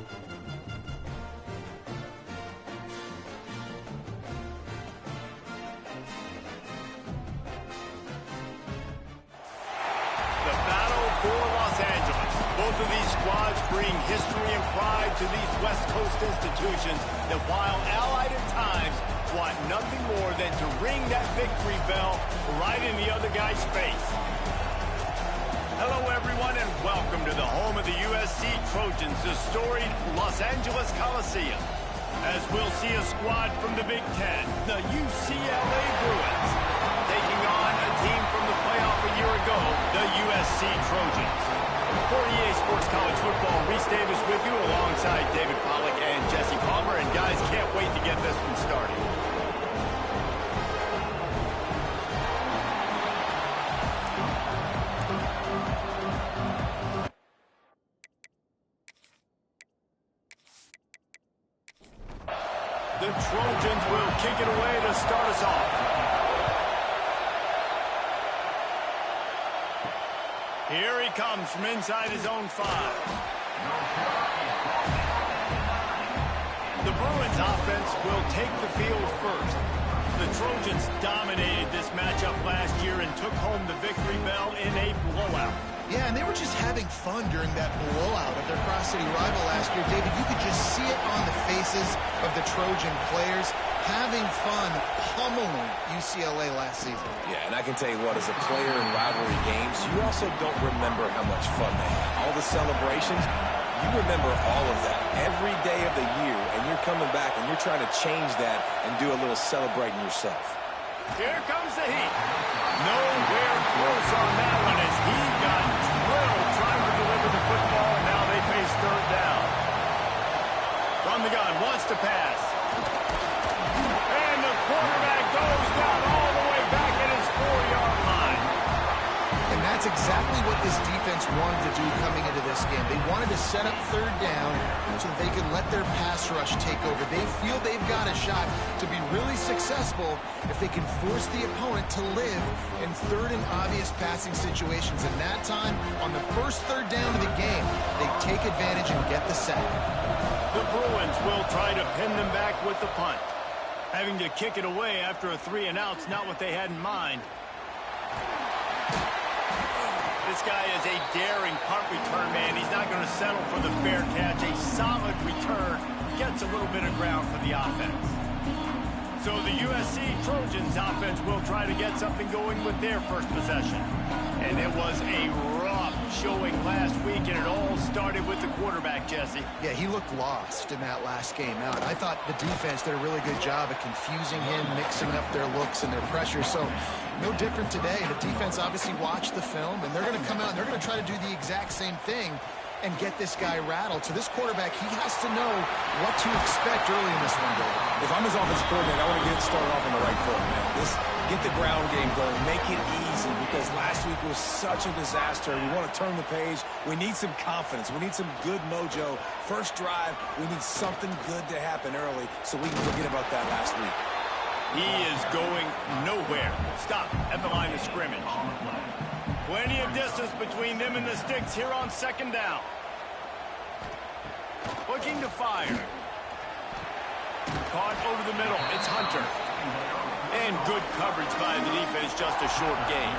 The battle for Los Angeles. Both of these squads bring history and pride to these West Coast institutions that, while allied at times, want nothing more than to ring that victory bell right in the other guy's face. Hello, everyone, and welcome to the home of the USC Trojans, the storied Los Angeles Coliseum. As we'll see a squad from the Big Ten, the UCLA Bruins, taking on a team from the playoff a year ago, the USC Trojans. For EA Sports College Football, Reese Davis with you alongside David Pollack and Jesse Palmer. And guys, can't wait to get this one started. The Trojans will kick it away to start us off. Here he comes from inside his own 5. The Bruins offense will take the field first. The Trojans dominated this matchup last year and took home the victory bell in a blowout. Yeah, and they were just having fun during that blowout of their cross-city rival last year. David, you could just see it on the faces of the Trojan players, having fun pummeling UCLA last season. Yeah, and I can tell you what, as a player in rivalry games, you also don't remember how much fun they had. All the celebrations, you remember all of that every day of the year, and you're coming back and you're trying to change that and do a little celebrating yourself. Here comes the heat. Nowhere close on that one as he got drilled trying to deliver the football, and now they face third down. From the gun, wants to pass. And the quarterback goes down all the way back at his 4-yard line. And that's exactly what this defense wanted to do coming into this game. They wanted to set up third down so that they could let their pass rush take over. They feel they've got a shot to be really successful if they can force the opponent to live in third and obvious passing situations. And that time, on the first third down of the game, they take advantage and get the sack. The Bruins will try to pin them back with the punt. Having to kick it away after a 3-and-out's not what they had in mind. This guy is a daring punt return man. He's not going to settle for the fair catch. A solid return gets a little bit of ground for the offense. So the USC Trojans offense will try to get something going with their first possession. And it was a rough showing last week, and it all started with the quarterback, Jesse. Yeah, he looked lost in that last game out. I thought the defense did a really good job of confusing him, mixing up their looks and their pressure. So no different today. The defense obviously watched the film, and they're going to come out and they're going to try to do the exact same thing and get this guy rattled. So this quarterback, he has to know what to expect early in this one, David. If I'm his offensive coordinator, I want to get started off on the right foot, man. Get the ground game going. Make it easy, because last week was such a disaster. We want to turn the page. We need some confidence. We need some good mojo. First drive, we need something good to happen early so we can forget about that last week. He is going nowhere. Stop at the line of scrimmage. Plenty of distance between them and the sticks here on second down. Looking to fire. Caught over the middle. It's Hunter. And good coverage by the defense, just a short gain.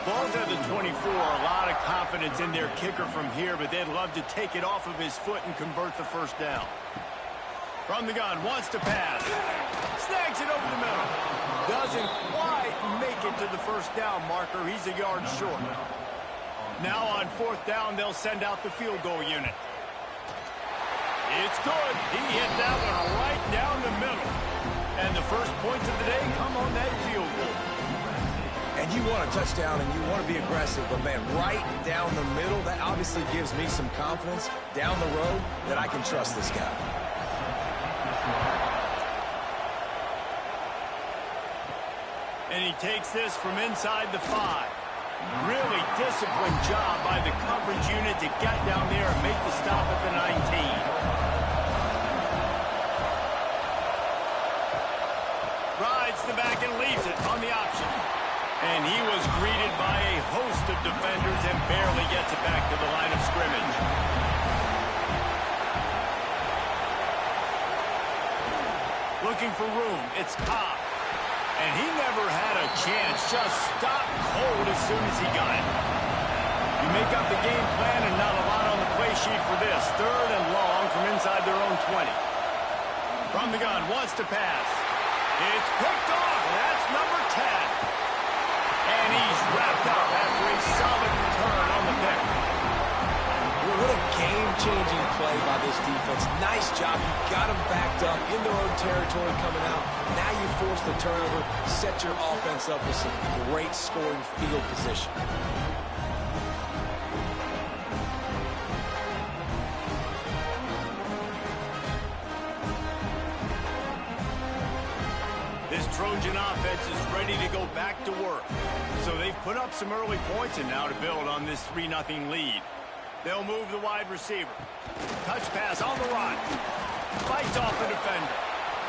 Ball's at the 24. A lot of confidence in their kicker from here, but they'd love to take it off of his foot and convert the first down. From the gun, wants to pass. Snags it over the middle. Doesn't quite make it to the first down marker. He's a yard short. Now on fourth down, they'll send out the field goal unit. It's good. He hit that one right down the middle. And the first points of the day come on that field goal. And you want a touchdown and you want to be aggressive, but man, right down the middle, that obviously gives me some confidence down the road that I can trust this guy. And he takes this from inside the 5. Really disciplined job by the coverage unit to get down there and make the stop at the 19. Rides the back and leaves it on the option. And he was greeted by a host of defenders and barely gets it back to the line of scrimmage. Looking for room. It's Cobb. And he never had a chance. Just stopped cold as soon as he got it. You make up the game plan and not a lot on the play sheet for this. 3rd and long from inside their own 20. From the gun, wants to pass. It's picked off, and that's number 10. And he's wrapped up after a solid return on the pick. What a game-changing play by this defense. Nice job. You got them backed up in their own territory coming out. Now you force the turnover, set your offense up with some great scoring field position. This Trojan offense is ready to go back to work. So they've put up some early points and now to build on this 3-0 lead. They'll move the wide receiver. Touch pass on the run. Fights off the defender.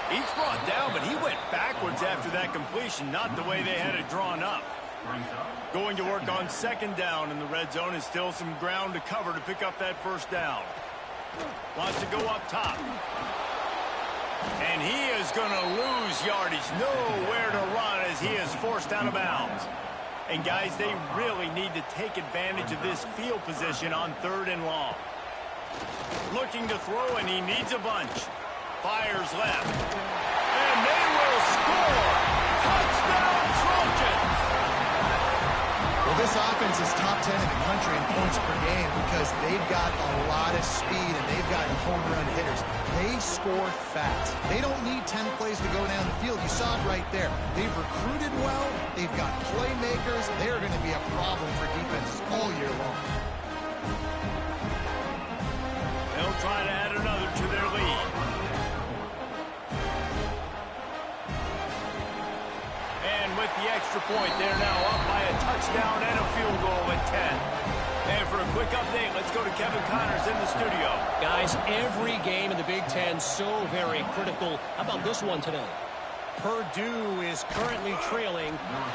He's brought down, but he went backwards after that completion, not the way they had it drawn up. Going to work on 2nd down in the red zone is still some ground to cover to pick up that 1st down. Wants to go up top. And he is going to lose yardage. Nowhere to run as he is forced out of bounds. And, guys, they really need to take advantage of this field position on 3rd and long. Looking to throw, and he needs a bunch. Fires left. And they will score! Touchdown, Trojans! Well, this offense is top 10 in the country in points per game because they've got a lot of speed and they've got home run hitters. They score fast. They don't need 10 plays to go down the field. You saw it right there. They've recruited well. They've got playmakers. They're going to be a problem for defenses all year long. They'll try to add another to their lead. And with the extra point, they're now up by a touchdown and a field goal at 10. And for a quick update, let's go to Kevin Connors in the studio. Guys, every game in the Big Ten so very critical. How about this one today? Purdue is currently trailing,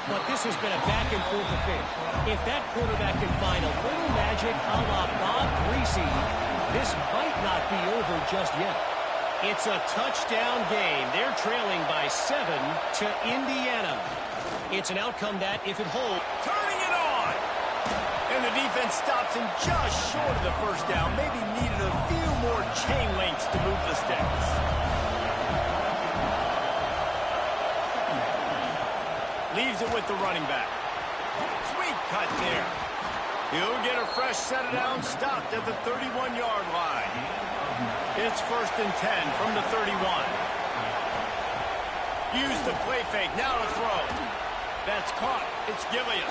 but this has been a back-and-forth affair. If that quarterback can find a little magic a la Bob Greasy, this might not be over just yet. It's a touchdown game. They're trailing by 7 to Indiana. It's an outcome that, if it holds... Turning it on! And the defense stops him just short of the 1st down. Maybe needed a few more chain links to move the sticks. Leaves it with the running back. Sweet cut there. He'll get a fresh set of down, stopped at the 31-yard line. It's 1st and 10 from the 31. Use the play fake, now to throw. That's caught. It's Gilliam.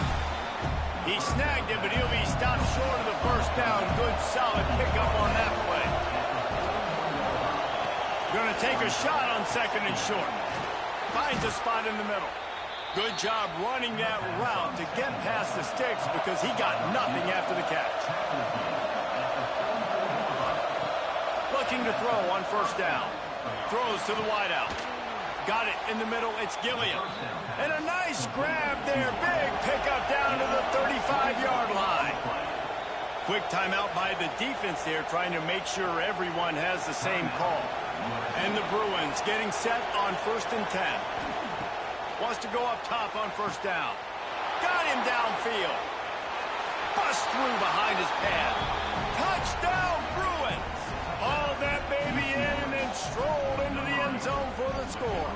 He snagged it, but he'll be stopped short of the 1st down. Good, solid pickup on that play. Going to take a shot on 2nd and short. Finds a spot in the middle. Good job running that route to get past the sticks because he got nothing after the catch. Looking to throw on 1st down. Throws to the wideout. Got it in the middle. It's Gilliam. And a nice grab there. Big pickup down to the 35-yard line. Quick timeout by the defense there, trying to make sure everyone has the same call. And the Bruins getting set on 1st and 10. Wants to go up top on 1st down. Got him downfield. Bust through behind his pad. Touchdown, Bruins! All that baby in and then strolled into the end zone for the score.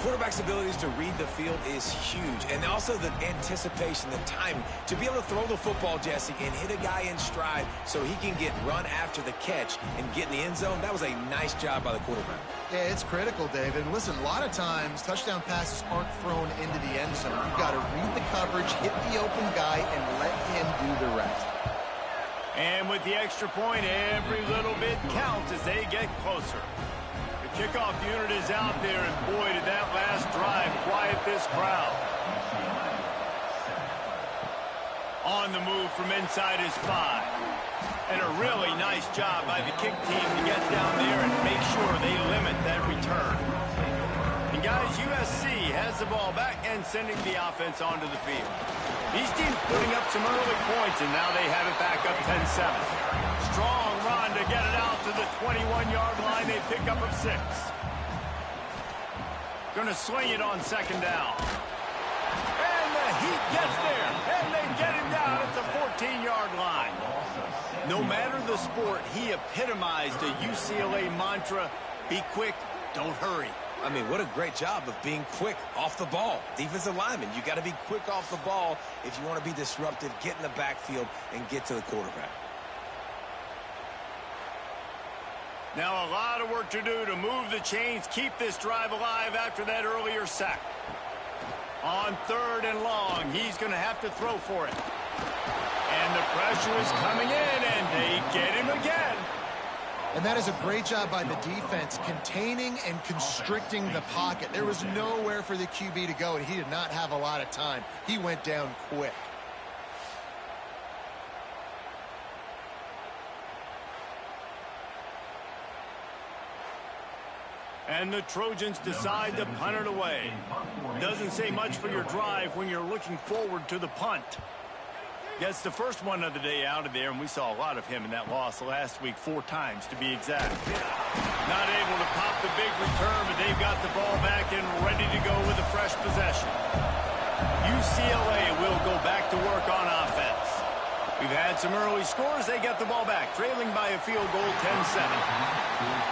Quarterback's abilities to read the field is huge, and also the anticipation, the timing. To be able to throw the football, Jesse, and hit a guy in stride so he can get run after the catch and get in the end zone, that was a nice job by the quarterback. Yeah, it's critical, David. Listen, a lot of times touchdown passes aren't thrown into the end zone. You've got to read the coverage, hit the open guy, and let him do the rest. And with the extra point, every little bit counts as they get closer. The kickoff unit is out there, and boy, did that last drive quiet this crowd. On the move from inside his 5. And a really nice job by the kick team to get down there and make sure they limit that return. And guys, USC has the ball back and sending the offense onto the field. These teams putting up some early points, and now they have it back up 10-7. Strong run to get it out to the 21-yard line. They pick up of 6. Going to sling it on second down. And the Heat gets there, and they get him down at the 14-yard line. No matter the sport, he epitomized a UCLA mantra, be quick, don't hurry. I mean, what a great job of being quick off the ball. Defensive lineman, you got to be quick off the ball if you want to be disruptive, get in the backfield, and get to the quarterback. Now a lot of work to do to move the chains, keep this drive alive after that earlier sack. On 3rd and long, he's going to have to throw for it. And the pressure is coming in, and they get him again. And that is a great job by the defense, containing and constricting the pocket. There was nowhere for the QB to go, and he did not have a lot of time. He went down quick. And the Trojans decide to punt it away. Doesn't say much for your drive when you're looking forward to the punt. Gets the first one of the day out of there, and we saw a lot of him in that loss last week, 4 times to be exact. Not able to pop the big return, but they've got the ball back and ready to go with a fresh possession. UCLA will go back to work on offense. We've had some early scores. They get the ball back, trailing by a field goal, 10-7.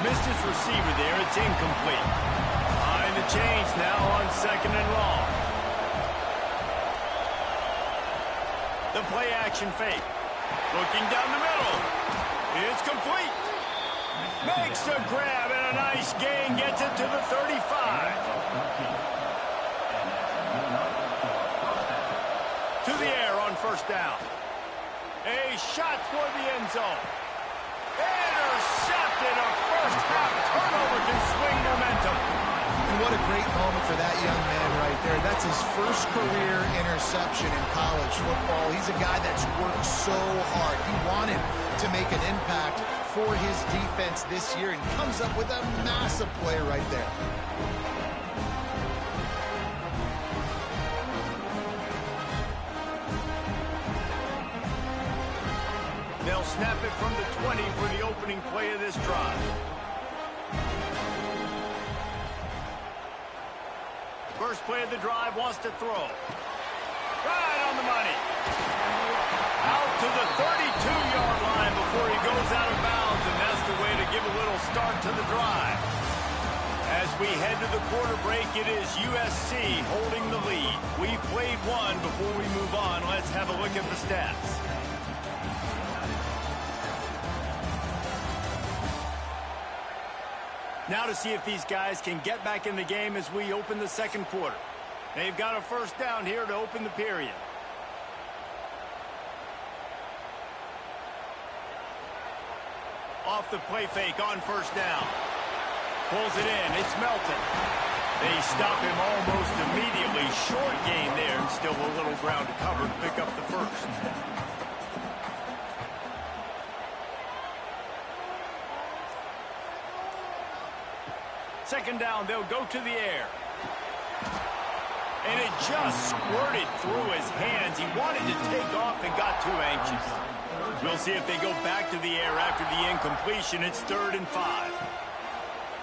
Missed his receiver there. It's incomplete. Behind the chains now on 2nd and long. The play action fake. Looking down the middle. It's complete. Makes a grab and a nice gain. Gets it to the 35. To the air on 1st down. A shot toward the end zone. Intercepted. A first half turnover can swing momentum. And what a great moment for that young man right there. That's his first career interception in college football. He's a guy that's worked so hard. He wanted to make an impact for his defense this year and comes up with a massive play right there. They'll snap it from the 20 for the opening play of this drive. First play of the drive, wants to throw. Right on the money. Out to the 32-yard line before he goes out of bounds, and that's the way to give a little start to the drive. As we head to the quarter break, it is USC holding the lead. We've played one before we move on. Let's have a look at the stats. Now to see if these guys can get back in the game as we open the 2nd quarter. They've got a first down here to open the period. Off the play fake on 1st down. Pulls it in. It's Melton. They stop him almost immediately. Short gain there, and still a little ground to cover to pick up the first. Second down, they'll go to the air. And it just squirted through his hands. He wanted to take off and got too anxious. We'll see if they go back to the air after the incompletion. It's 3rd and 5.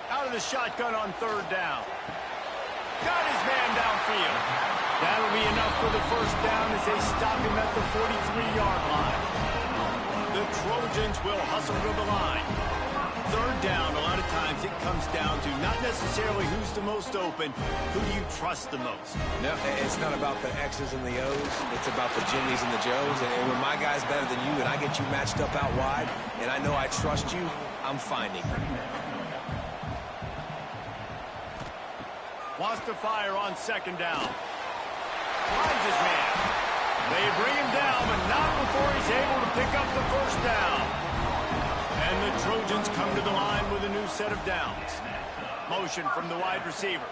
Out of the shotgun on 3rd down. Got his man downfield. That'll be enough for the first down as they stop him at the 43-yard line. The Trojans will hustle to the line. 3rd down, a lot of times it comes down to not necessarily who's the most open, who you trust the most. No, it's not about the X's and the O's. It's about the Jimmies and the Joes. And when my guy's better than you and I get you matched up out wide and I know I trust you, I'm finding her. Wants to fire on 2nd down. Finds his man. They bring him down, but not before he's able to pick up the first down. And the Trojans come to the line with a new set of downs. Motion from the wide receiver.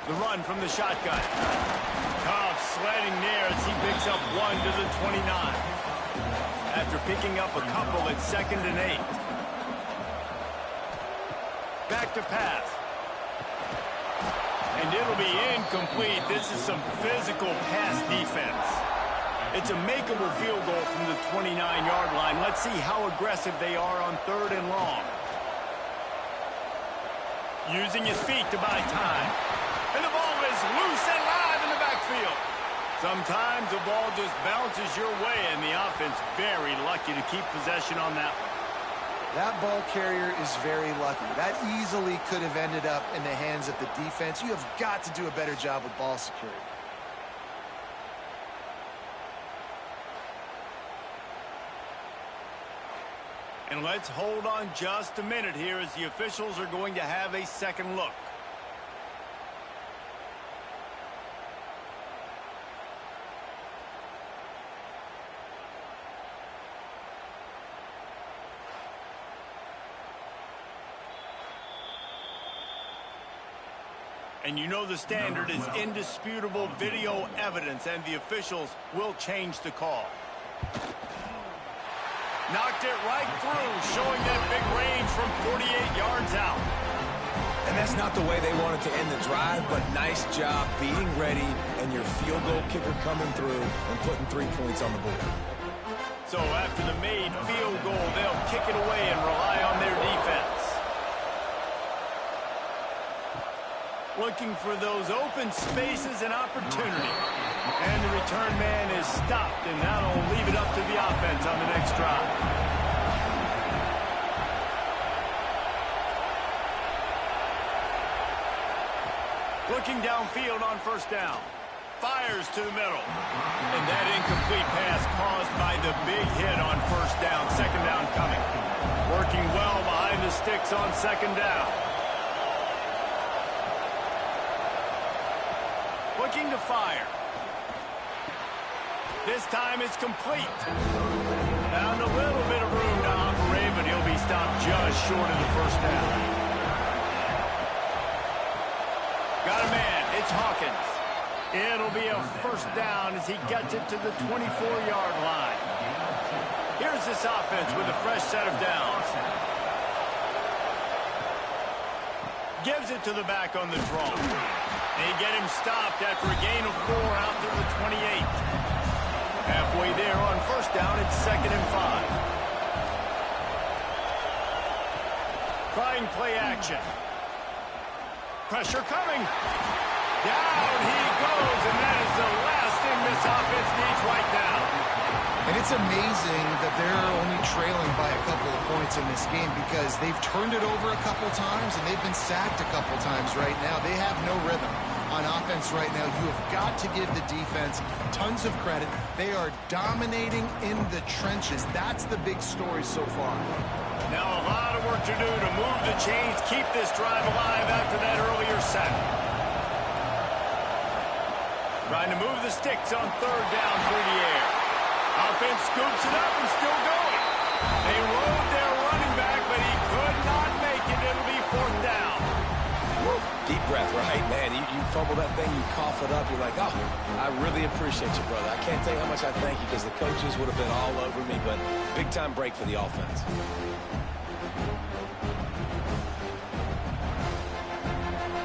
The run from the shotgun. Cobb sledding there as he picks up 1 to the 29. After picking up a couple at 2nd and 8. Back to pass. And it'll be incomplete. This is some physical pass defense. It's a makeable field goal from the 29-yard line. Let's see how aggressive they are on 3rd and long. using his feet to buy time. And the ball is loose and live in the backfield. Sometimes the ball just bounces your way, and the offense very lucky to keep possession on that one. That ball carrier is very lucky. That easily could have ended up in the hands of the defense. You have got to do a better job with ball security. And let's hold on just a minute here as the officials are going to have a second look. And you know the standard is indisputable video evidence, and the officials will change the call. Knocked it right through, showing that big range from 48 yards out. And that's not the way they wanted to end the drive, but nice job being ready and your field goal kicker coming through and putting 3 points on the board. So after the made field goal, they'll kick it away and rely on their defense. Looking for those open spaces and opportunity. And the return man is stopped, and that'll leave it up to the offense on the next drive. Looking downfield on first down. Fires to the middle. And that incomplete pass caused by the big hit on first down. Second down coming. Working well behind the sticks on second down. Looking to fire. This time it's complete. Found a little bit of room to operate, but he'll be stopped just short of the first down. Got a man. It's Hawkins. It'll be a first down as he gets it to the 24-yard line. Here's this offense with a fresh set of downs. Gives it to the back on the draw. They get him stopped after a gain of 4 out to the 28. Halfway there on first down, it's 2nd and 5. Trying play action. Pressure coming. Down he goes, and that is the last thing this offense needs right now. And it's amazing that they're only trailing by a couple of points in this game because they've turned it over a couple times and they've been sacked a couple times right now. They have no rhythm on offense right now. You have got to give the defense tons of credit. They are dominating in the trenches. That's the big story so far. Now a lot of work to do to move the chains, keep this drive alive after that earlier sack. Trying to move the sticks on third down through the air. Offense scoops it up and still going. They rode their running back, but he could not make it. It'll be 4th down. Woo. Deep breath, right, man? You fumble that thing, you cough it up, you're like, oh, I really appreciate you, brother. I can't tell you how much I thank you because the coaches would have been all over me, but big-time break for the offense.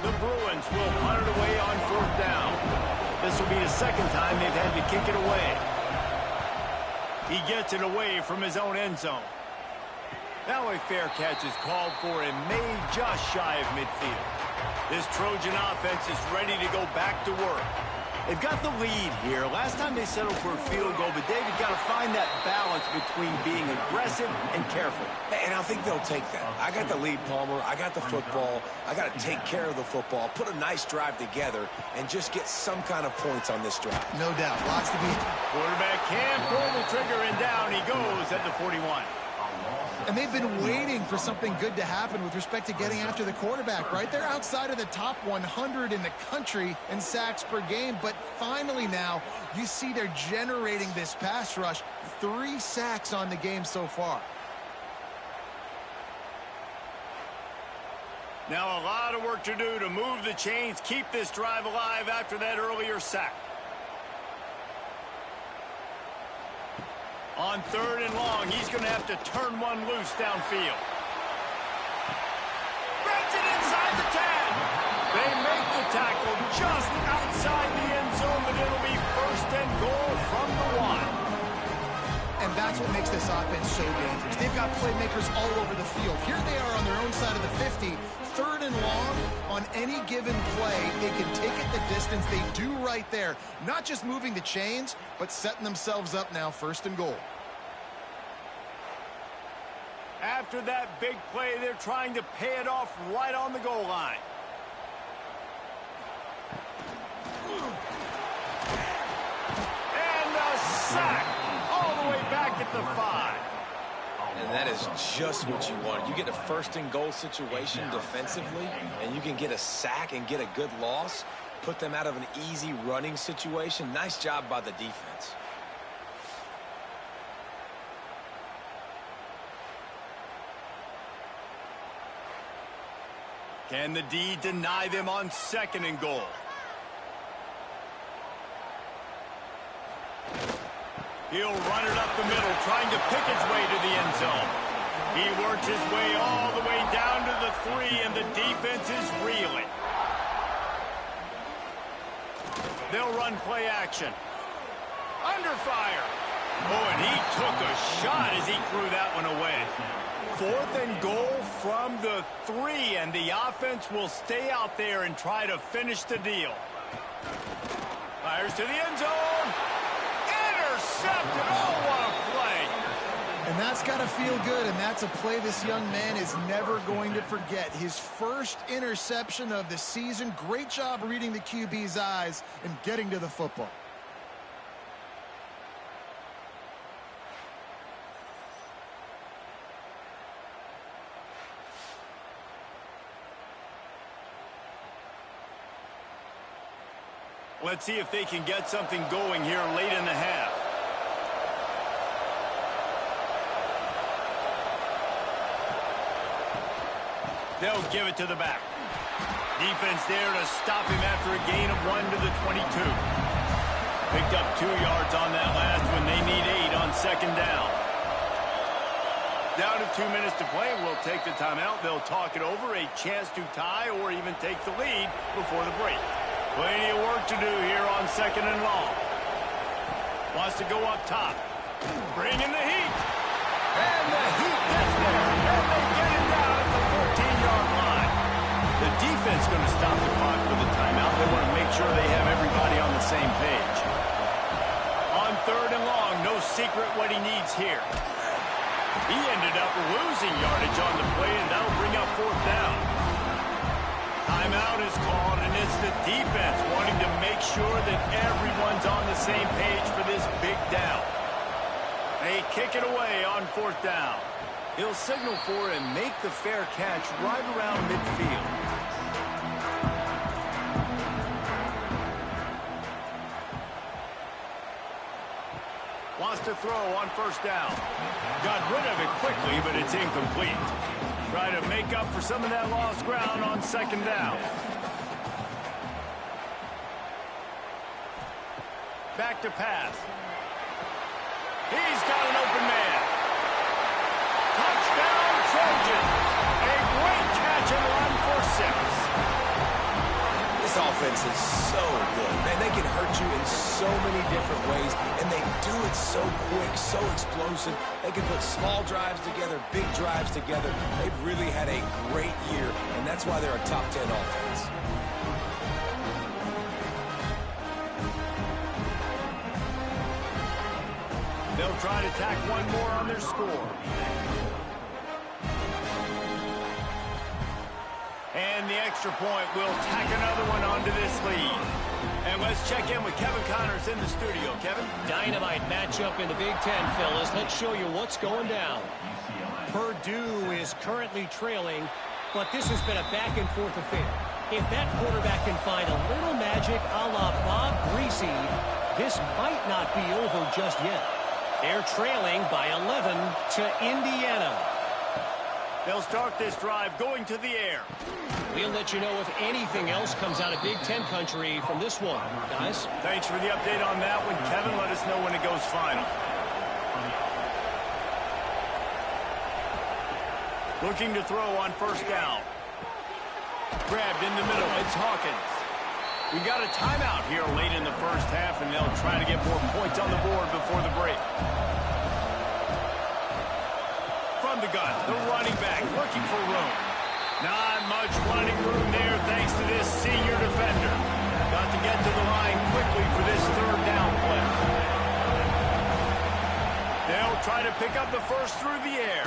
The Bruins will punt it away on 4th down. This will be the second time they've had to kick it away. He gets it away from his own end zone. Now a fair catch is called for and made just shy of midfield. This Trojan offense is ready to go back to work. They've got the lead here. Last time they settled for a field goal, but David got to find that balance between being aggressive and careful. And I think they'll take that. I got the lead, Palmer. I got the football. I got to take care of the football, put a nice drive together, and just get some kind of points on this drive. No doubt. Lots to be. Quarterback can't pull the trigger, and down he goes at the 41. And they've been waiting for something good to happen with respect to getting after the quarterback, right? They're outside of the top 100 in the country in sacks per game, but finally now you see they're generating this pass rush. 3 sacks on the game so far. Now a lot of work to do to move the chains, keep this drive alive after that earlier sack. On 3rd and long, he's going to have to turn one loose downfield. Breaks it inside the 10. They make the tackle just outside the end zone, but it'll be 1st and goal from the 1. And that's what makes this offense so dangerous. They've got playmakers all over the field. Here they are on their own side of the 50. 3rd and and long on any given play. They can take it the distance. They do right there. Not just moving the chains, but setting themselves up now 1st and goal. After that big play, they're trying to pay it off right on the goal line. And a sack all the way back at the 5. And that is just what you want. You get a 1st and goal situation defensively, and you can get a sack and get a good loss, put them out of an easy running situation. Nice job by the defense. Can the D deny them on 2nd and goal? He'll run it up the middle, trying to pick his way to the end zone. He works his way all the way down to the 3, and the defense is reeling. They'll run play action. Under fire. Oh, and he took a shot as he threw that one away. 4th and goal from the 3, and the offense will stay out there and try to finish the deal. Fires to the end zone. Intercepted. Oh, what a play. And that's got to feel good, and that's a play this young man is never going to forget. His 1st interception of the season. Great job reading the QB's eyes and getting to the football. Let's see if they can get something going here late in the half. They'll give it to the back. Defense there to stop him after a gain of 1 to the 22. Picked up 2 yards on that last one. They need 8 on 2nd down. Down to 2 minutes to play. We'll take the timeout. They'll talk it over. A chance to tie or even take the lead before the break. Plenty of work to do here on 2nd and long. Wants to go up top. Bring in the heat. And the heat gets there. And they get it down at the 14-yard line. The defense going to stop the clock with a timeout. They want to make sure they have everybody on the same page. On 3rd and long, no secret what he needs here. He ended up losing yardage on the play, and that'll bring up 4th down. Timeout is called, and it's the defense wanting to make sure that everyone's on the same page for this big down. They kick it away on 4th down. He'll signal for and make the fair catch right around midfield. Wants to throw on 1st down. Got rid of it quickly, but it's incomplete. Try to make up for some of that lost ground on 2nd down. Back to pass. He's got an open man. Touchdown, Trojans. A great catch and run for 6. This offense is so good. Man, they can hurt you in so many different ways, and they do it so quick, so explosive. They can put small drives together, big drives together. They've really had a great year, and that's why they're a top 10 offense. They'll try to tack one more on their score. And the extra point will tack another one onto this lead. And let's check in with Kevin Connors in the studio. Kevin? Dynamite matchup in the Big Ten, fellas. Let's show you what's going down. Purdue is currently trailing, but this has been a back-and-forth affair. If that quarterback can find a little magic a la Bob Greasy, this might not be over just yet. They're trailing by 11 to Indiana. They'll start this drive going to the air. We'll let you know if anything else comes out of Big Ten country from this one, guys. Thanks for the update on that one, Kevin. Let us know when it goes final. Looking to throw on 1st down. Grabbed in the middle. It's Hawkins. We got a timeout here late in the 1st half, and they'll try to get more points on the board before the break. From the gun, the running back looking for room. Not much running room there thanks to this senior defender. Got to get to the line quickly for this third down play. They'll try to pick up the first through the air.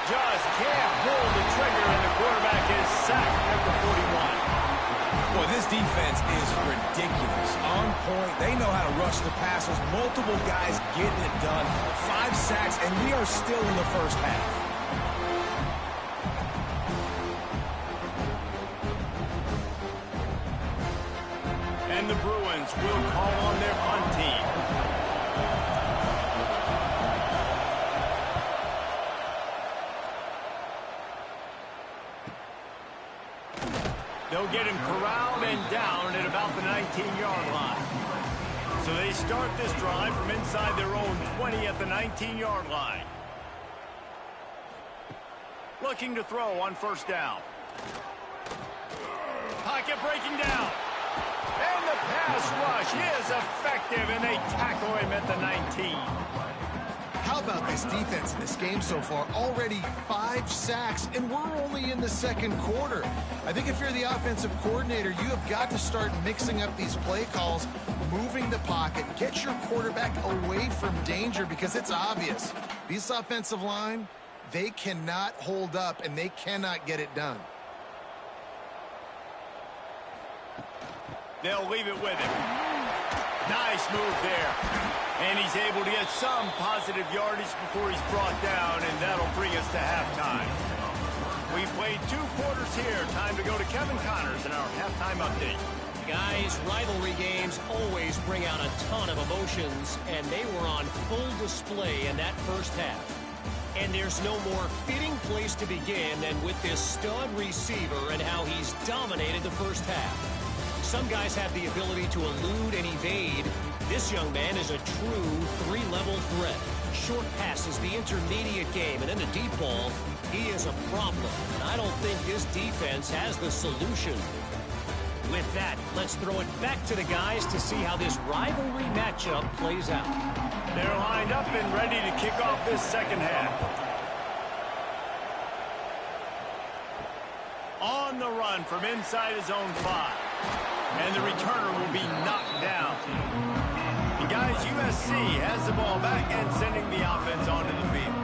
Just can't pull the trigger, and the quarterback is sacked at the 41. Well, this defense is ridiculous. On point. They know how to rush the passers. Multiple guys getting it done. 5 sacks, and we are still in the first half. And the Bruins will call on their punt team. They'll get him corralled and down at about the 19-yard line. So they start this drive from inside their own 20 at the 19-yard line. Looking to throw on first down. Pocket breaking down. And the pass rush is effective, and they tackle him at the 19. How about this defense in this game so far? Already 5 sacks, and we're only in the second quarter. I think if you're the offensive coordinator, you have got to start mixing up these play calls, moving the pocket, get your quarterback away from danger, because it's obvious. This offensive line, they cannot hold up, and they cannot get it done. They'll leave it with him. Nice move there. And he's able to get some positive yardage before he's brought down, and that'll bring us to halftime. We played 2 quarters here. Time to go to Kevin Connors in our halftime update. Guys, rivalry games always bring out a ton of emotions, and they were on full display in that first half. And there's no more fitting place to begin than with this stud receiver and how he's dominated the first half. Some guys have the ability to elude and evade. This young man is a true 3-level threat. Short passes, the intermediate game, and in the deep ball, he is a problem. And I don't think this defense has the solution. With that, let's throw it back to the guys to see how this rivalry matchup plays out. They're lined up and ready to kick off this second half. On the run from inside his own 5. And the returner will be knocked down. And guys, USC has the ball back and sending the offense onto the field.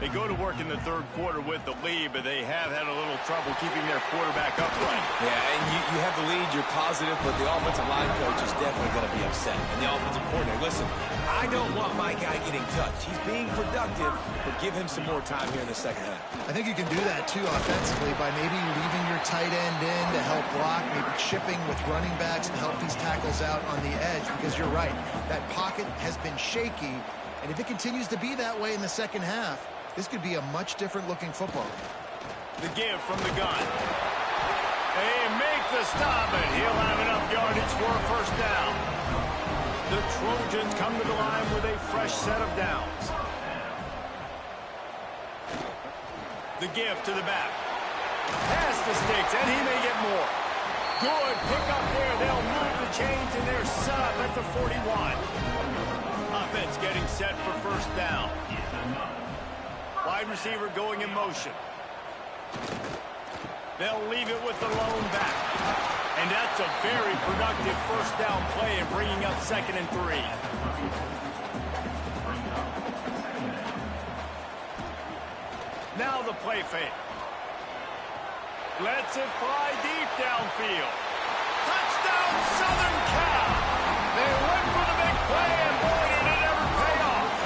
They go to work in the third quarter with the lead, but they have had a little trouble keeping their quarterback upright. Yeah, and you have the lead, you're positive, but the offensive line coach is definitely going to be upset. And the offensive coordinator, listen, I don't want my guy getting touched. He's being productive, but give him some more time here in the second half. I think you can do that, too, offensively, by maybe leaving your tight end in to help block, maybe chipping with running backs to help these tackles out on the edge, because you're right, that pocket has been shaky, and if it continues to be that way in the second half, this could be a much different-looking football. The give from the gun. They make the stop, and he'll have enough yardage for a first down. The Trojans come to the line with a fresh set of downs. The give to the back. Pass the sticks, and he may get more. Good pick up there. They'll move the chains, and they're set up at the 41. Offense getting set for first down. Wide receiver going in motion. They'll leave it with the lone back. And that's a very productive first down play and bringing up 2nd and 3. Now the play fake. Lets it fly deep downfield. Touchdown, Southern Cal. They went for the big play, and boy, did it ever pay off.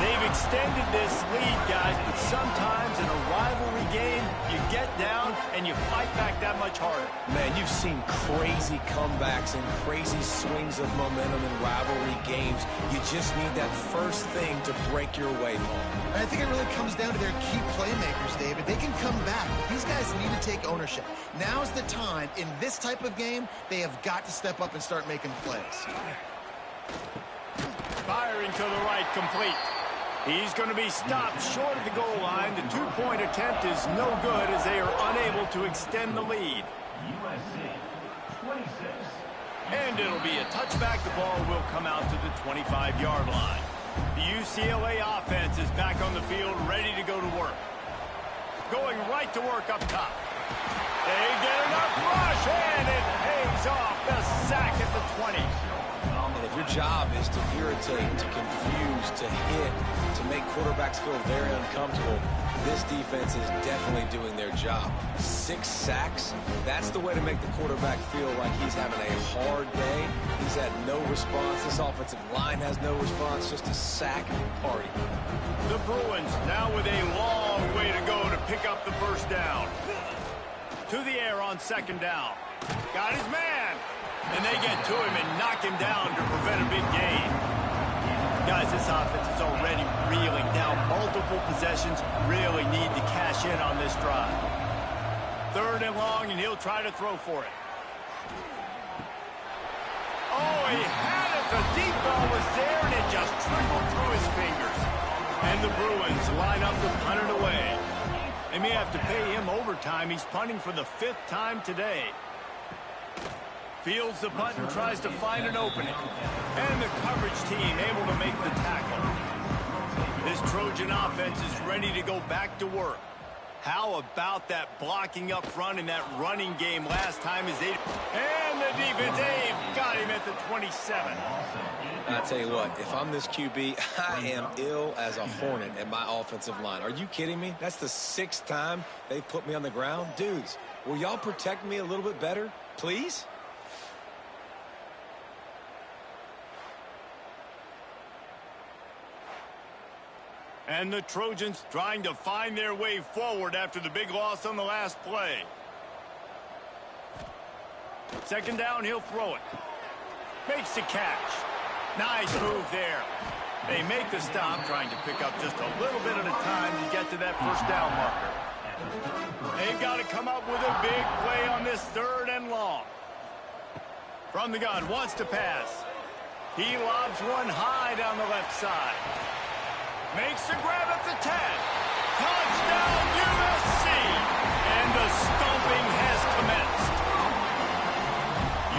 They've extended this lead, guys, but sometimes in a rivalry game, you get down and you fight back that much harder. Man, you've seen crazy comebacks and crazy swings of momentum in rivalry games. You just need that first thing to break your way home. And I think it really comes down to their key playmakers, David. They can come back. These guys need to take ownership. Now's the time. In this type of game, they have got to step up and start making plays. Firing to the right, complete. He's going to be stopped short of the goal line. The 2-point attempt is no good as they are unable to extend the lead. And it'll be a touchback. The ball will come out to the 25-yard line. The UCLA offense is back on the field, ready to go to work. going right to work up top. They get enough rush, and it pays off. The sack at the 20. And if your job is to irritate, to confuse, to hit, to make quarterbacks feel very uncomfortable, this defense is definitely doing their job. 6 sacks, that's the way to make the quarterback feel like he's having a hard day. He's had no response. This offensive line has no response, just a sack party. The Bruins now with a long way to go to pick up the first down. To the air on second down. Got his man. And they get to him and knock him down to prevent a big gain. Guys, this offense is already reeling down multiple possessions. Really need to cash in on this drive. 3rd and long, and he'll try to throw for it. Oh, he had it. The deep ball was there, and it just trickled through his fingers. And the Bruins line up to punt it away. They may have to pay him overtime. He's punting for the 5th time today. Fields the punt and tries to find an opening. And the coverage team able to make the tackle. This Trojan offense is ready to go back to work. How about that blocking up front in that running game last time as they... And the defense, they've got him at the 27. I tell you what, if I'm this QB, I am ill as a hornet at my offensive line. Are you kidding me? That's the 6th time they've put me on the ground. Dudes, will y'all protect me a little bit better, please? And the Trojans trying to find their way forward after the big loss on the last play. 2nd down, he'll throw it. Makes the catch. Nice move there. They make the stop, trying to pick up just a little bit at a time to get to that first down marker. They've got to come up with a big play on this 3rd and long. From the gun, wants to pass. He lobs one high down the left side. Makes the grab at the 10. Touchdown, USC! And the stomping has commenced.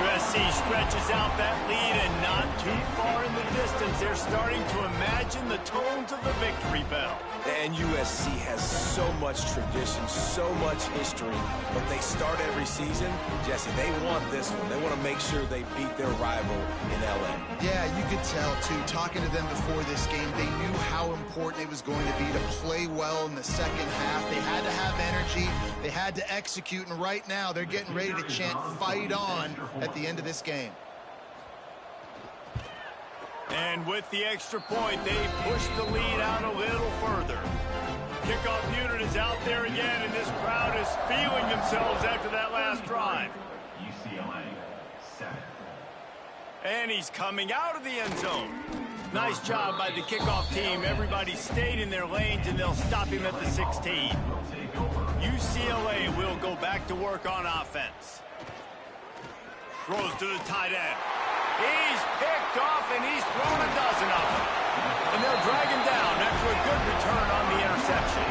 USC stretches out that lead, and not too far in the distance, they're starting to imagine the tones of the victory bell. And USC has so much tradition, so much history, but they start every season. Jesse, they want this one. They want to make sure they beat their rival in LA. Yeah, you could tell, too. Talking to them before this game, they knew how important it was going to be to play well in the second half. They had to have energy. They had to execute, and right now they're getting ready to chant "Fight on" at the end of this game. And with the extra point, they push the lead out a little further. Kickoff unit is out there again, and this crowd is feeling themselves after that last drive. UCLA, 7. And he's coming out of the end zone. Nice job by the kickoff team. Everybody stayed in their lanes, and they'll stop him at the 16. UCLA will go back to work on offense. Throws to the tight end. He's picked off, and he's thrown a dozen of them. And they'll drag him down after a good return on the interception.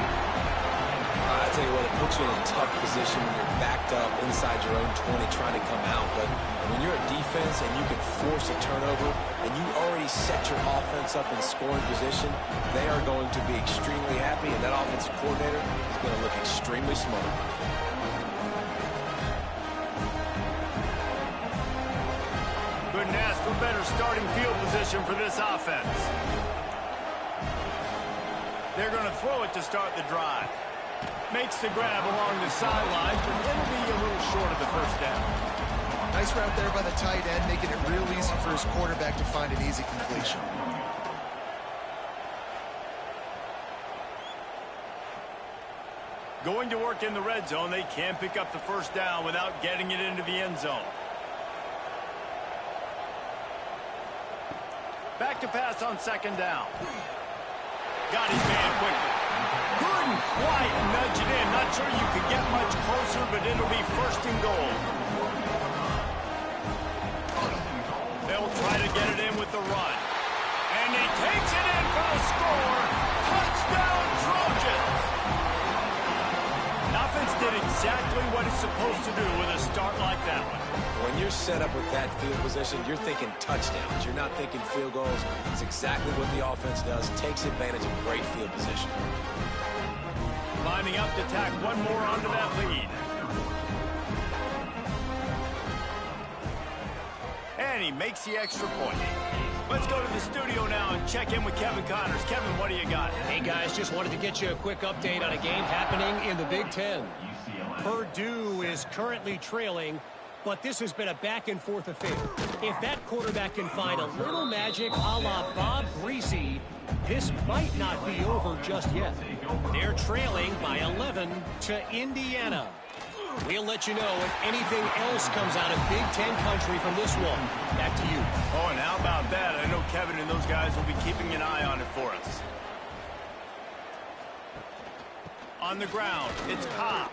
I tell you what, it puts you in a tough position when you're backed up inside your own 20 trying to come out. But when you're a defense and you can force a turnover and you already set your offense up in scoring position, they are going to be extremely happy, and that offensive coordinator is going to look extremely smart. Couldn't ask for better starting field position for this offense. They're going to throw it to start the drive. Makes the grab along the sidelines, but it'll be a little short of the first down. Nice route there by the tight end, making it real easy for his quarterback to find an easy completion. Going to work in the red zone, they can't pick up the first down without getting it into the end zone. Back to pass on second down. Got his man quickly. Couldn't quite nudge it in. Not sure you could get much closer, but it'll be 1st and goal. They'll try to get it in with the run. And he takes it in for the score. Touchdown, Trojans! Offense did exactly what it's supposed to do with a start like that one. When you're set up with that field position, you're thinking touchdowns. You're not thinking field goals. It's exactly what the offense does. Takes advantage of great field position. Line lining up to tack one more onto that lead. And he makes the extra point. Let's go to the studio now and check in with Kevin Connors. Kevin, what do you got? Hey, guys, just wanted to get you a quick update on a game happening in the Big Ten. Purdue is currently trailing, but this has been a back-and-forth affair. If that quarterback can find a little magic a la Bob Greasy, this might not be over just yet. They're trailing by 11 to Indiana. We'll let you know if anything else comes out of Big Ten country from this one. Back to you. Oh, and how about that? I know Kevin and those guys will be keeping an eye on it for us. On the ground, it's Cobb.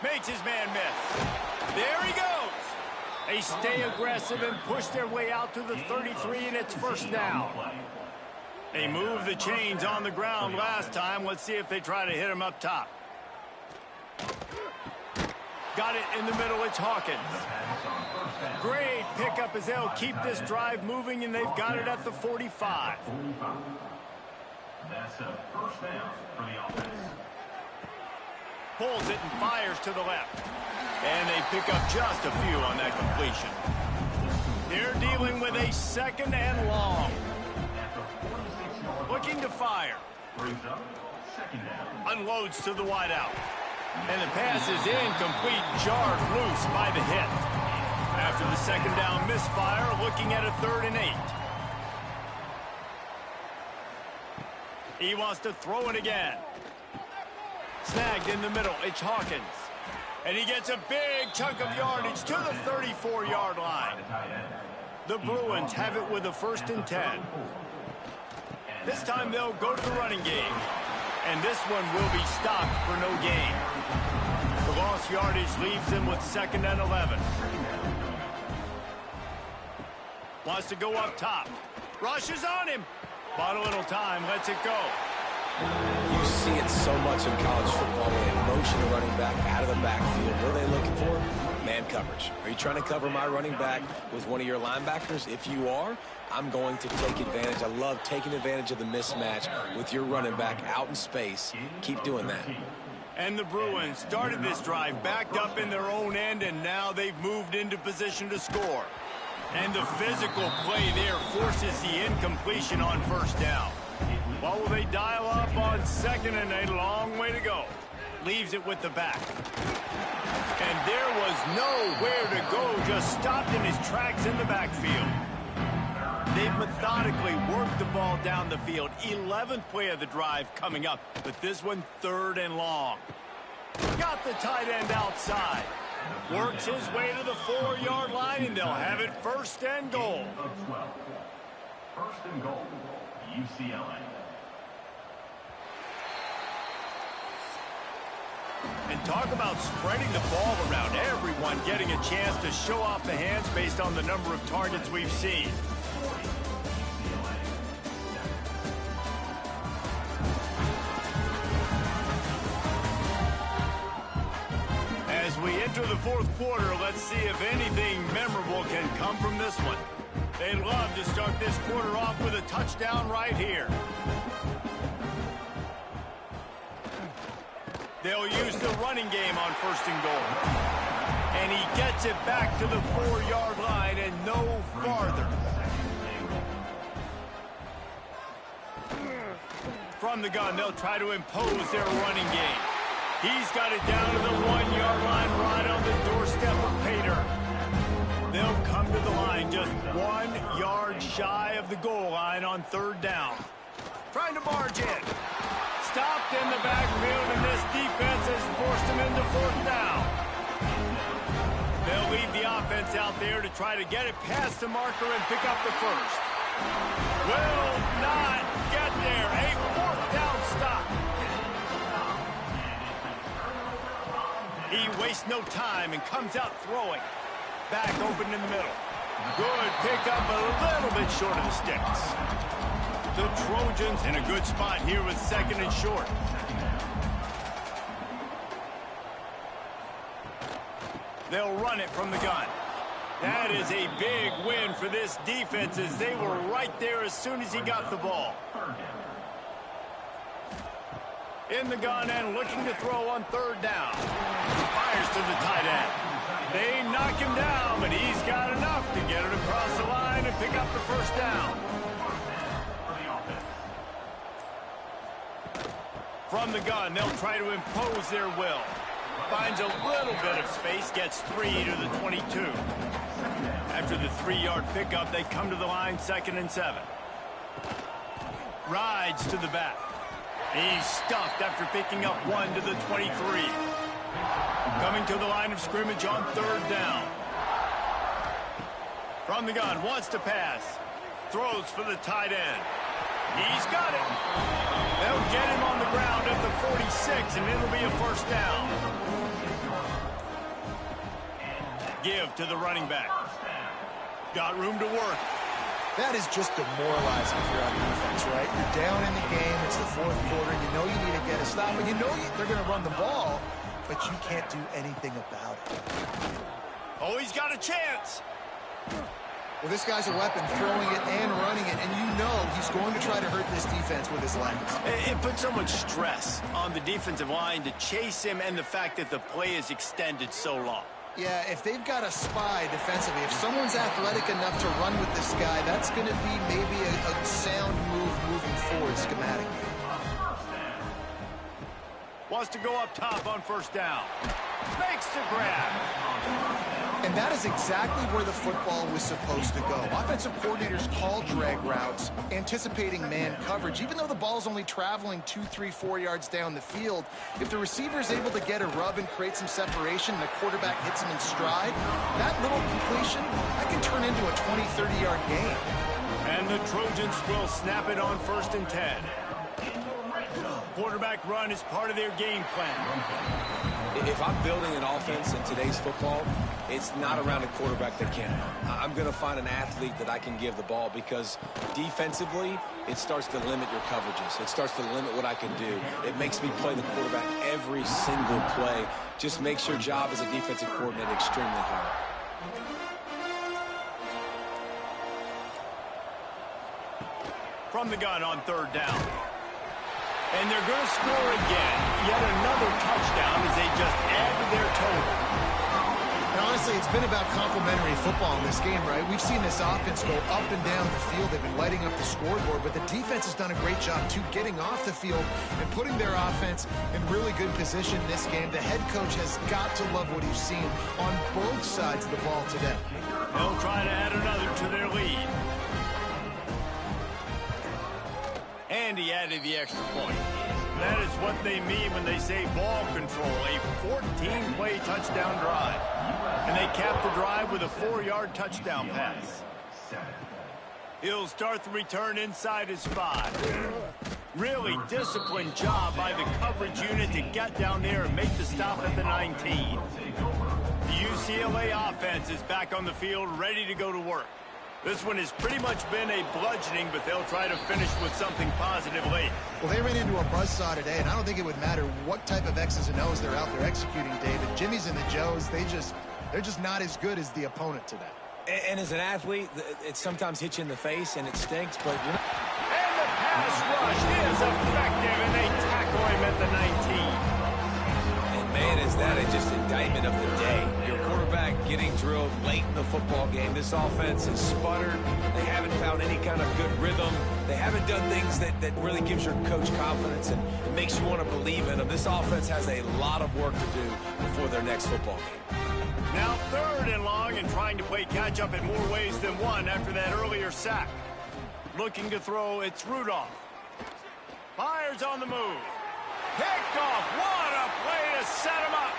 Makes his man miss. There he goes. They stay aggressive and push their way out to the 33, and it's first down. They moved the chains on the ground last time. Let's see if they try to hit him up top. Got it in the middle. It's Hawkins. Great pickup as they'll keep this drive moving, and they've got it at the 45. That's a first down for the offense. Pulls it and fires to the left. And they pick up just a few on that completion. They're dealing with a second and long. Looking to fire. Brings up second down. Unloads to the wideout. And the pass is incomplete, jarred loose by the hit. After the second down misfire, looking at a 3rd and 8. He wants to throw it again. Snagged in the middle, it's Hawkins. And he gets a big chunk of yardage to the 34-yard line. The Bruins have it with a 1st and 10. This time they'll go to the running game. And this one will be stopped for no gain. The lost yardage leaves them with 2nd and 11. Wants to go up top. Rushes on him. Bought a little time, lets it go. You see it so much in college football. They motion the running back out of the backfield. What are they looking for? Man coverage. Are you trying to cover my running back with one of your linebackers? If you are, I'm going to take advantage. I love taking advantage of the mismatch with your running back out in space. Keep doing that. And the Bruins started this drive backed up in their own end, and now they've moved into position to score. And the physical play there forces the incompletion on 1st down. What will they dial up on 2nd and 8? Long way to go. Leaves it with the back. And there was nowhere to go, just stopped in his tracks in the backfield. They've methodically worked the ball down the field. 11th play of the drive coming up, but this one 3rd and long. Got the tight end outside. Works his way to the 4-yard line, and they'll have it 1st and goal. 1st and goal, UCLA. And talk about spreading the ball around. Everyone getting a chance to show off the hands based on the number of targets we've seen. As we enter the 4th quarter, let's see if anything memorable can come from this one. They'd love to start this quarter off with a touchdown right here. They'll use the running game on 1st and goal. And he gets it back to the 4-yard line and no farther. From the gun, they'll try to impose their running game. He's got it down to the 1-yard line right on the doorstep of Pater. They'll come to the line just 1 yard shy of the goal line on 3rd down. Trying to barge in. Stopped in the backfield, and this defense has forced him into 4th down. They'll leave the offense out there to try to get it past the marker and pick up the 1st. Will not get there. A 4th down stop. He wastes no time and comes out throwing. Back open in the middle. Good pickup, a little bit short of the sticks. The Trojans in a good spot here with 2nd and short. They'll run it from the gun. That is a big win for this defense as they were right there as soon as he got the ball. In the gun and looking to throw on third down. Fires to the tight end. They knock him down, but he's got enough to get it across the line and pick up the first down. From the gun, they'll try to impose their will. Finds a little bit of space, gets 3 to the 22. After the 3-yard pickup, they come to the line 2nd and 7. Rides to the back. He's stuffed after picking up 1 to the 23. Coming to the line of scrimmage on third down. From the gun, wants to pass. Throws for the tight end. He's got it. They'll get him on the ground at the 46, and it'll be a first down. Give to the running back. Got room to work. That is just demoralizing if you're on defense, right? You're down in the game. It's the 4th quarter. You know you need to get a stop, and you know they're going to run the ball, but you can't do anything about it. Oh, he's got a chance. Well, this guy's a weapon, throwing it and running it, and you know he's going to try to hurt this defense with his legs. It puts so much stress on the defensive line to chase him and the fact that the play is extended so long. Yeah, if they've got a spy defensively, if someone's athletic enough to run with this guy, that's going to be maybe a sound move moving forward schematically. Wants to go up top on first down. Makes the grab. And that is exactly where the football was supposed to go. Offensive coordinators call drag routes, anticipating man coverage. Even though the ball's only traveling 2, 3, 4 yards down the field, if the receiver is able to get a rub and create some separation and the quarterback hits him in stride, that little completion, that can turn into a 20, 30-yard gain. And the Trojans will snap it on 1st and 10. Quarterback run is part of their game plan. If I'm building an offense in today's football, it's not around a quarterback that can't run. I'm going to find an athlete that I can give the ball, because defensively, it starts to limit your coverages. It starts to limit what I can do. It makes me play the quarterback every single play. Just makes your job as a defensive coordinator extremely hard. From the gun on third down. And they're going to score again. Yet another touchdown as they just add to their total. And honestly, it's been about complementary football in this game, right? We've seen this offense go up and down the field. They've been lighting up the scoreboard, but the defense has done a great job, too, getting off the field and putting their offense in really good position in this game. The head coach has got to love what he's seen on both sides of the ball today. They'll try to add another to their lead. And he added the extra point. That is what they mean when they say ball control, a 14-play touchdown drive. And they cap the drive with a 4-yard touchdown pass. He'll start the return inside his 5. Really disciplined job by the coverage unit to get down there and make the stop at the 19. The UCLA offense is back on the field, ready to go to work. This one has pretty much been a bludgeoning, but they'll try to finish with something positive late. Well, they ran into a buzzsaw today, and I don't think it would matter what type of X's and O's they're out there executing, David. Jimmy's and the Joes, they're just not as good as the opponent today. And as an athlete, it sometimes hits you in the face, and it stinks, but you're not... And the pass rush is effective, and they tackle him at the 19. Man, is that just indictment of the day. Your quarterback getting drilled late in the football game. This offense has sputtered. They haven't found any kind of good rhythm. They haven't done things that really gives your coach confidence and it makes you want to believe in them. This offense has a lot of work to do before their next football game. Now 3rd and long and trying to play catch-up in more ways than one after that earlier sack. Looking to throw, it's Rudolph. Fires on the move. Picked off. What a play to set him up.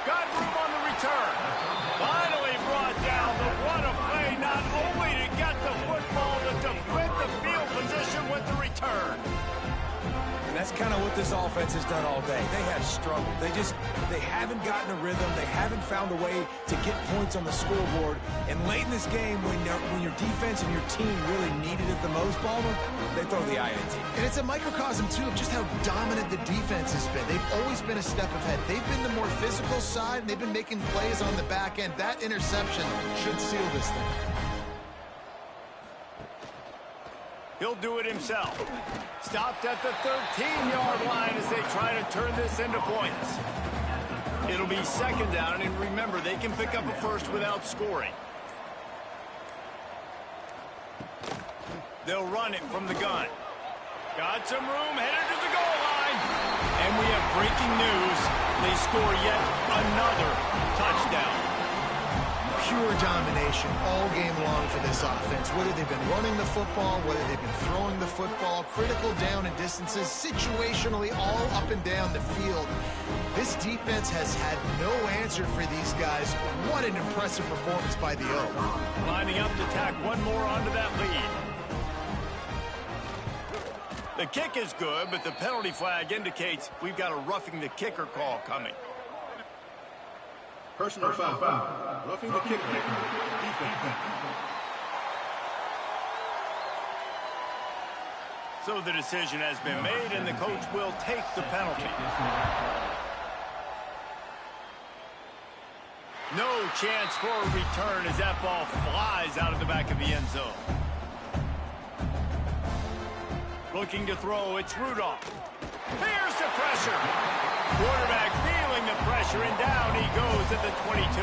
Got room on the return. Finally brought down. But what a play, not only to get the football, but to flip the field position with the return. And that's kind of what this offense has done all day. They have struggled. They haven't gotten a rhythm. They haven't found a way to get points on the scoreboard. And late in this game, when your defense and your team really needed it the most, Palmer, they throw the INT. And it's a microcosm, too, of just how dominant the defense has been. They've always been a step ahead. They've been the more physical side, and they've been making plays on the back end. That interception should seal this thing. He'll do it himself. Stopped at the 13-yard line as they try to turn this into points. It'll be second down, and remember, they can pick up a first without scoring. They'll run it from the gun. Got some room, headed to the goal line. And we have breaking news. They score yet another touchdown. Pure domination all game long for this offense. Whether they've been running the football, whether they've been throwing the football, critical down and distances, situationally all up and down the field. This defense has had no answer for these guys. What an impressive performance by the O. Lining up to tack one more onto that lead. The kick is good, but the penalty flag indicates we've got a roughing the kicker call coming. Personal foul. Roughing the kicker. Defense. So the decision has been made, and the coach will take the penalty. No chance for a return as that ball flies out of the back of the end zone. Looking to throw, it's Rudolph. Here's the pressure. Quarterback feeling the pressure, and down he goes at the 22.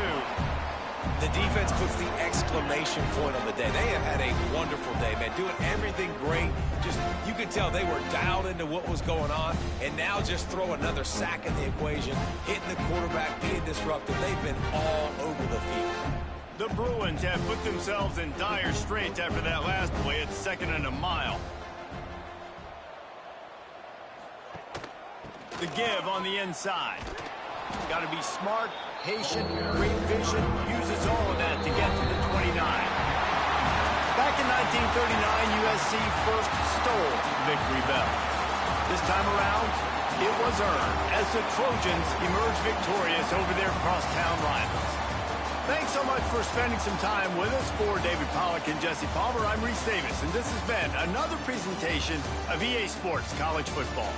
The defense puts the exclamation point on the day. They have had a wonderful day, man, doing everything great. Just, you could tell they were dialed into what was going on, and now just throw another sack in the equation, hitting the quarterback, being disruptive. They've been all over the field. The Bruins have put themselves in dire straits after that last play. It's second and a mile. The give on the inside. Got to be smart, patient, great vision. Uses all of that to get to the 29. Back in 1939, USC first stole victory bell. This time around, it was earned as the Trojans emerged victorious over their crosstown rivals. Thanks so much for spending some time with us. For David Pollack and Jesse Palmer, I'm Reese Davis, and this has been another presentation of EA Sports College Football.